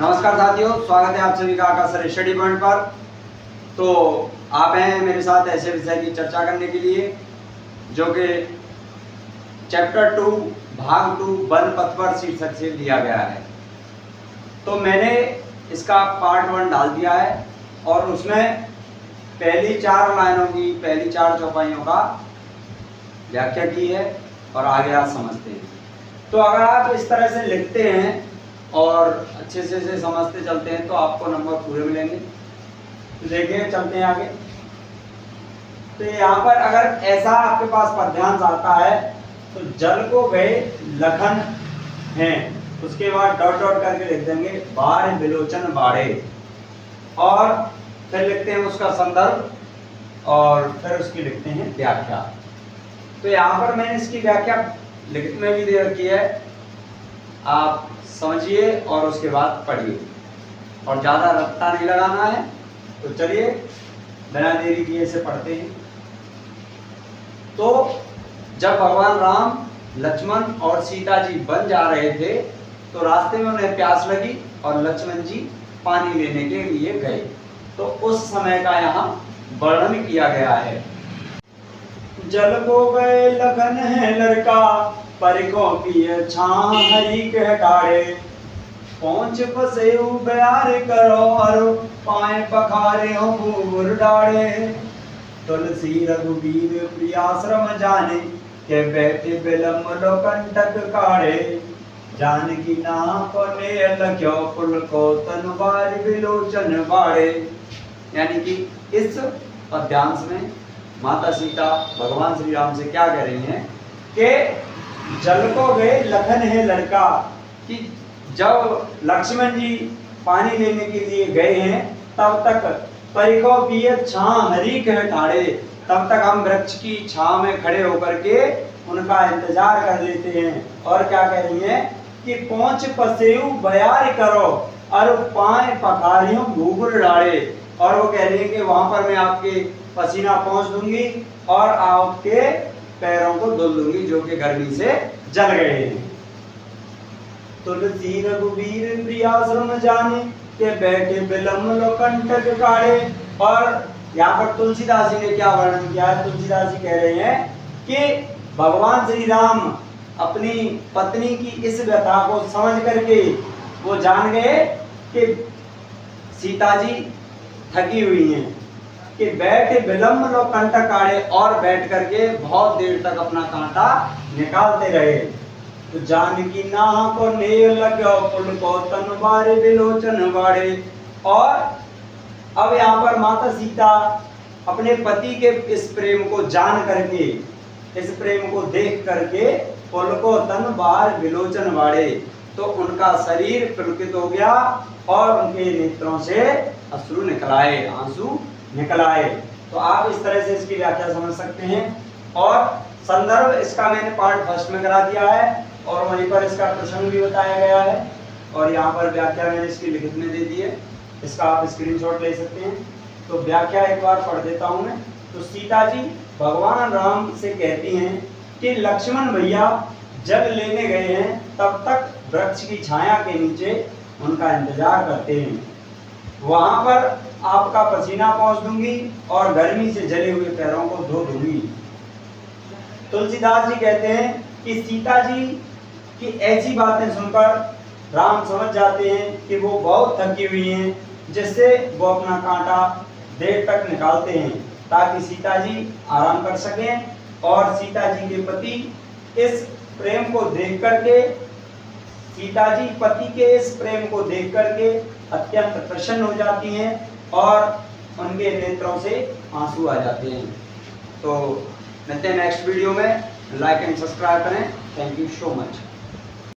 नमस्कार साथियों, स्वागत है आप सभी का आकाश सर स्टडी पॉइंट पर। तो आप हैं मेरे साथ ऐसे विषय की चर्चा करने के लिए जो कि चैप्टर 2 भाग 2 वन पथ पर शीर्षक से दिया गया है। तो मैंने इसका पार्ट 1 डाल दिया है और उसमें पहली 4 लाइनों की पहली 4 चौपाइयों का व्याख्या की है और आगे आप समझते हैं। तो अगर आप इस तरह से लिखते हैं और अच्छे से समझते चलते हैं तो आपको नंबर पूरे मिलेंगे। तो देखिए चलते हैं आगे। तो यहाँ पर अगर ऐसा आपके पास पद्यांश आता है तो जल को गए लखन हैं, उसके बाद डॉट डॉट करके लिख देंगे बाढ़ बिलोचन बाढ़े, और फिर लिखते हैं उसका संदर्भ और फिर उसकी लिखते हैं व्याख्या। तो यहाँ पर मैंने इसकी व्याख्या लिखित में भी दे रखी है, आप समझिए और उसके बाद पढ़िए और ज़्यादा रट्टा नहीं लगाना है। तो चलिए बिना देरी किए इसे पढ़ते हैं। तो जब भगवान राम, लक्ष्मण और सीता जी वन जा रहे थे तो रास्ते में उन्हें प्यास लगी और लक्ष्मण जी पानी लेने के लिए गए। तो उस समय का यहाँ वर्णन किया गया है। जल को गए लगन है लड़का, परिको पिए छां हरी कह डारे, पहुंच फसे बयार करो और पाए पखारे हो मुर डारे। तुलसी रघुवीर प्रियाश्रम जाने, के बैठे बिलम लो कंटक काढ़े, जानकी नाम पने लख्यो पुल को तनवार बिलोचन बाड़े। यानी कि इस पद्यांश में माता सीता भगवान श्री राम से क्या कह रही हैं कि जल को गए लखन है लड़का, कि जब लक्ष्मण जी पानी लेने के लिए गए हैं तब तक परिको पिए छां हरी कह ठाड़े, तब तक हम वृक्ष की छां में खड़े होकर के उनका इंतजार कर लेते हैं। और क्या कह रही हैं कि पहुंच पसेऊ बयार करो और पाए पखारियों घूघर डाड़े, और वो कह रही है कि वहां पर मैं आपके पसीना पहुंच दूंगी और आपके पैरों को धुल दूंगी जो कि गर्मी से जल गए हैं। तुलसी रघुवीर प्रियाश्रम जाने, के बैठे बिलम लो कंटक काढ़े। और यहाँ पर तुलसीदास जी ने क्या वर्णन किया है? तुलसीदास जी कह रहे हैं कि भगवान श्री राम अपनी पत्नी की इस व्यथा को समझ करके वो जान गए कि सीता जी थकी हुई हैं, कि बैठे बिलम लो कंटक काढ़े, और बैठ करके बहुत देर तक अपना कांटा निकालते रहे। तो जानकी नाह को नेह लग्यो पुल को तनवारे बिलोचन बाड़े। और अब यहाँ पर माता सीता अपने पति के इस प्रेम को जान करके, इस प्रेम को देख करके पुल को तन बार बिलोचन बाड़े, तो उनका शरीर पुलकित हो गया और उनके नेत्रों से अश्रु निकल आए, आंसू निकल आए। तो आप इस तरह से इसकी व्याख्या समझ सकते हैं। और संदर्भ इसका मैंने पार्ट फर्स्ट में करा दिया है और वहीं पर इसका प्रसंग भी बताया गया है, और यहाँ पर व्याख्या मैंने इसकी लिखित में दे दी है, इसका आप स्क्रीनशॉट ले सकते हैं। तो व्याख्या एक बार पढ़ देता हूँ मैं। तो सीता जी भगवान राम से कहती हैं कि लक्ष्मण भैया जल लेने गए हैं, तब तक वृक्ष की छाया के नीचे उनका इंतजार करते हैं, वहां पर आपका पसीना पहुंच दूंगी और गर्मी से जले हुए पैरों को धो दूंगी। तुलसीदास जी कहते हैं कि सीता जी की ऐसी बातें सुनकर राम समझ जाते हैं कि वो बहुत थकी हुई हैं, जिससे वो अपना कांटा देर तक निकालते हैं ताकि सीता जी आराम कर सकें। और सीता जी के पति इस प्रेम को देख करके, सीता जी पति के इस प्रेम को देख करके अत्यंत प्रसन्न हो जाती हैं और उनके नेत्रों से आंसू आ जाते हैं। तो मिलते हैं नेक्स्ट वीडियो में। लाइक एंड सब्सक्राइब करें। Thank you so much.